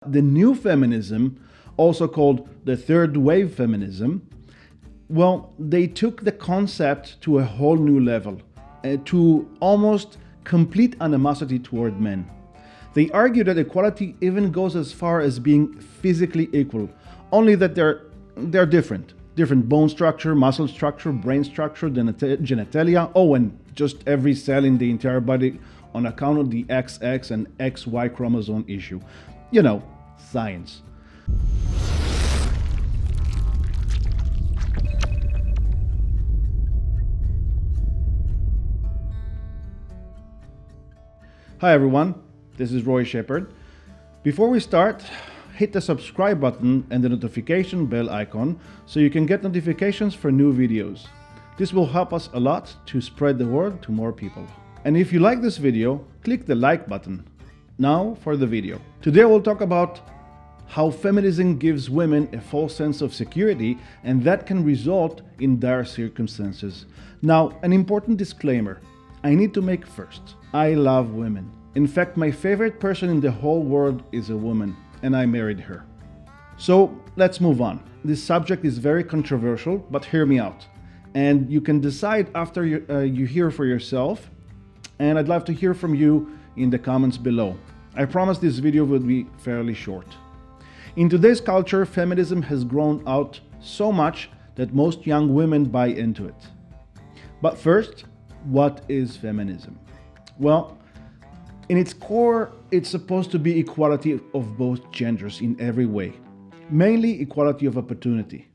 The new feminism, also called the third wave feminism, well, they took the concept to a whole new level, to almost complete animosity toward men. They argue that equality even goes as far as being physically equal, only that they're different. Different bone structure, muscle structure, brain structure, genitalia, and just every cell in the entire body on account of the XX and XY chromosome issue. Science. Hi everyone, this is Roy Shepard. Before we start, hit the subscribe button and the notification bell icon so you can get notifications for new videos. This will help us a lot to spread the word to more people. And if you like this video, click the like button. Now for the video. Today we'll talk about how feminism gives women a false sense of security, and that can result in dire circumstances. Now, an important disclaimer I need to make first. I love women. In fact, my favorite person in the whole world is a woman, and I married her. So let's move on. This subject is very controversial, but hear me out. And you can decide after you hear for yourself, and I'd love to hear from you in the comments below. I promise this video will be fairly short. In today's culture, feminism has grown out so much that most young women buy into it. But first, what is feminism? Well, in its core, it's supposed to be equality of both genders in every way, mainly equality of opportunity.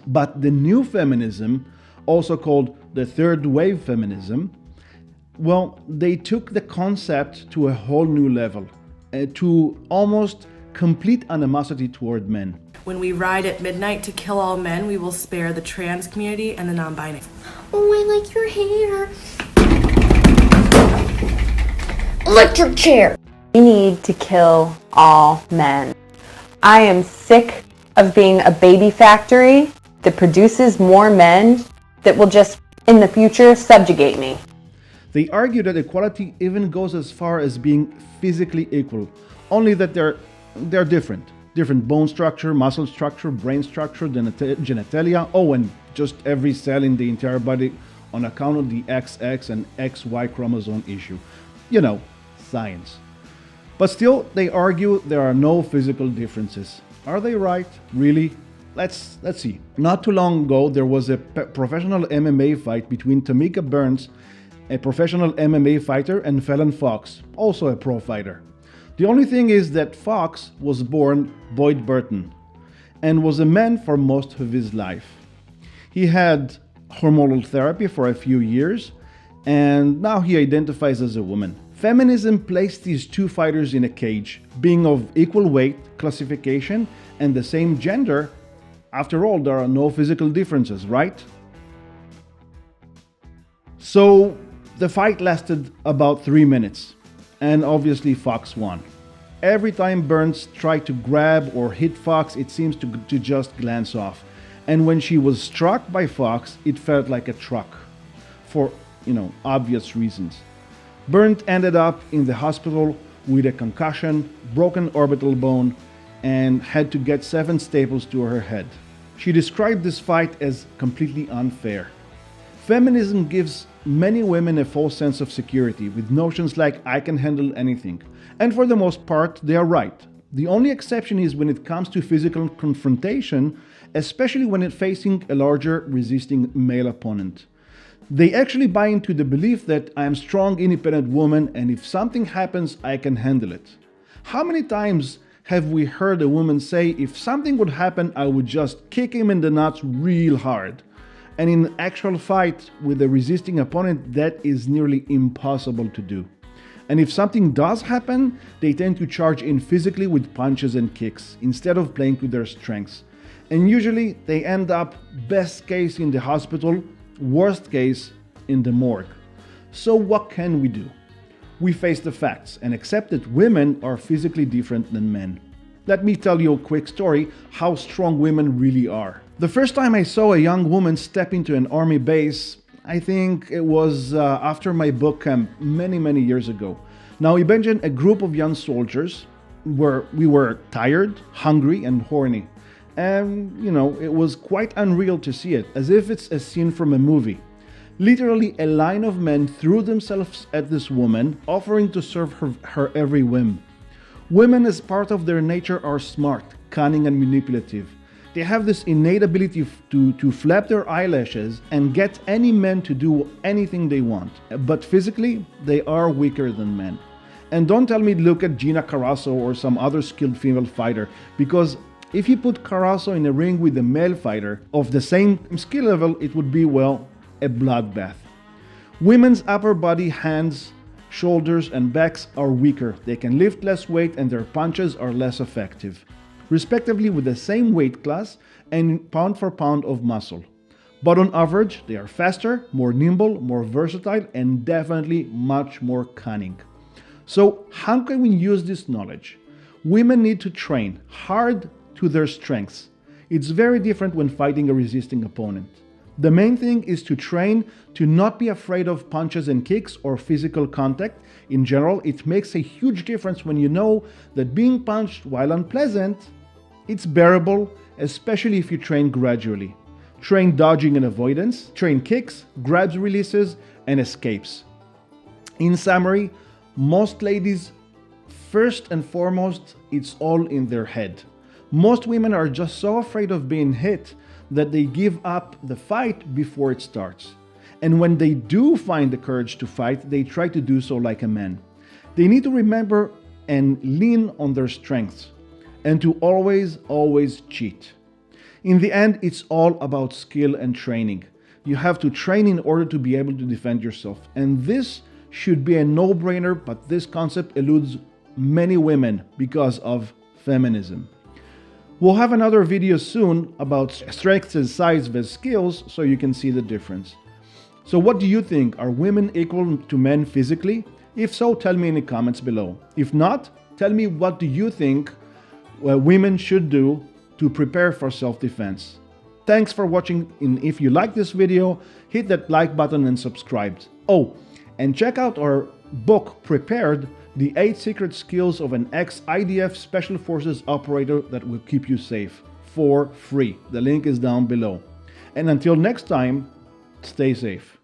But the new feminism, also called the third wave feminism, well, they took the concept to a whole new level, to almost complete animosity toward men. When we ride at midnight to kill all men, we will spare the trans community and the non-binary. Oh, I like your hair. Electric chair. We need to kill all men. I am sick of being a baby factory that produces more men that will just, in the future, subjugate me. They argue that equality even goes as far as being physically equal, only that they're different. Different bone structure, muscle structure, brain structure, genitalia, and just every cell in the entire body on account of the XX and XY chromosome issue. Science. But still, they argue there are no physical differences. Are they right? Really? Let's see. Not too long ago, there was a professional MMA fight between Tamika Burns, a professional MMA fighter, and Fallon Fox, also a pro fighter. The only thing is that Fox was born Boyd Burton and was a man for most of his life. He had hormonal therapy for a few years, and now he identifies as a woman. Feminism placed these two fighters in a cage, being of equal weight, classification, and the same gender. After all, there are no physical differences, right? So the fight lasted about 3 minutes, and obviously Fox won. Every time Burns tried to grab or hit Fox, it seems to just glance off. And when she was struck by Fox, it felt like a truck, for, obvious reasons. Burns ended up in the hospital with a concussion, broken orbital bone, and had to get 7 staples to her head. She described this fight as completely unfair. Feminism gives many women a false sense of security with notions like I can handle anything. And for the most part, they are right. The only exception is when it comes to physical confrontation, especially when it's facing a larger, resisting male opponent. They actually buy into the belief that I am a strong, independent woman, and if something happens, I can handle it. How many times have we heard a woman say, if something would happen, I would just kick him in the nuts real hard? And in an actual fight with a resisting opponent, that is nearly impossible to do. And if something does happen, they tend to charge in physically with punches and kicks, instead of playing to their strengths. And usually they end up, best case, in the hospital, worst case, in the morgue. So what can we do? We face the facts and accept that women are physically different than men. Let me tell you a quick story how strong women really are. The first time I saw a young woman step into an army base, I think it was after my boot camp many years ago. Now imagine a group of young soldiers, we were tired, hungry, and horny. And, it was quite unreal to see it, as if it's a scene from a movie. Literally, a line of men threw themselves at this woman, offering to serve her every whim. Women, as part of their nature, are smart, cunning, and manipulative. They have this innate ability to flap their eyelashes and get any man to do anything they want. But physically, they are weaker than men. And don't tell me look at Gina Carrasco or some other skilled female fighter, because if you put Carrasco in a ring with a male fighter of the same skill level, it would be, well, a bloodbath. Women's upper body, hands, shoulders, and backs are weaker. They can lift less weight and their punches are less effective, respectively with the same weight class and pound for pound of muscle. But on average, they are faster, more nimble, more versatile, and definitely much more cunning. So how can we use this knowledge? Women need to train hard to their strengths. It's very different when fighting a resisting opponent. The main thing is to train to not be afraid of punches and kicks or physical contact. In general, it makes a huge difference when you know that being punched, while unpleasant, it's bearable, especially if you train gradually. Train dodging and avoidance, train kicks, grabs, releases, and escapes. In summary, most ladies, first and foremost, it's all in their head. Most women are just so afraid of being hit that they give up the fight before it starts. And when they do find the courage to fight, they try to do so like a man. They need to remember and lean on their strengths and to always cheat. In the end, it's all about skill and training. You have to train in order to be able to defend yourself. And this should be a no-brainer, but this concept eludes many women because of feminism. We'll have another video soon about strengths and size versus skills so you can see the difference. So what do you think? Are women equal to men physically? If so, tell me in the comments below. If not, tell me what do you think women should do to prepare for self-defense. Thanks for watching, and if you like this video, hit that like button and subscribe. Oh, and check out our book, Prepared, the 8 Secret Skills of an Ex-IDF Special Forces Operator that will keep you safe, for free. The link is down below. And until next time, stay safe.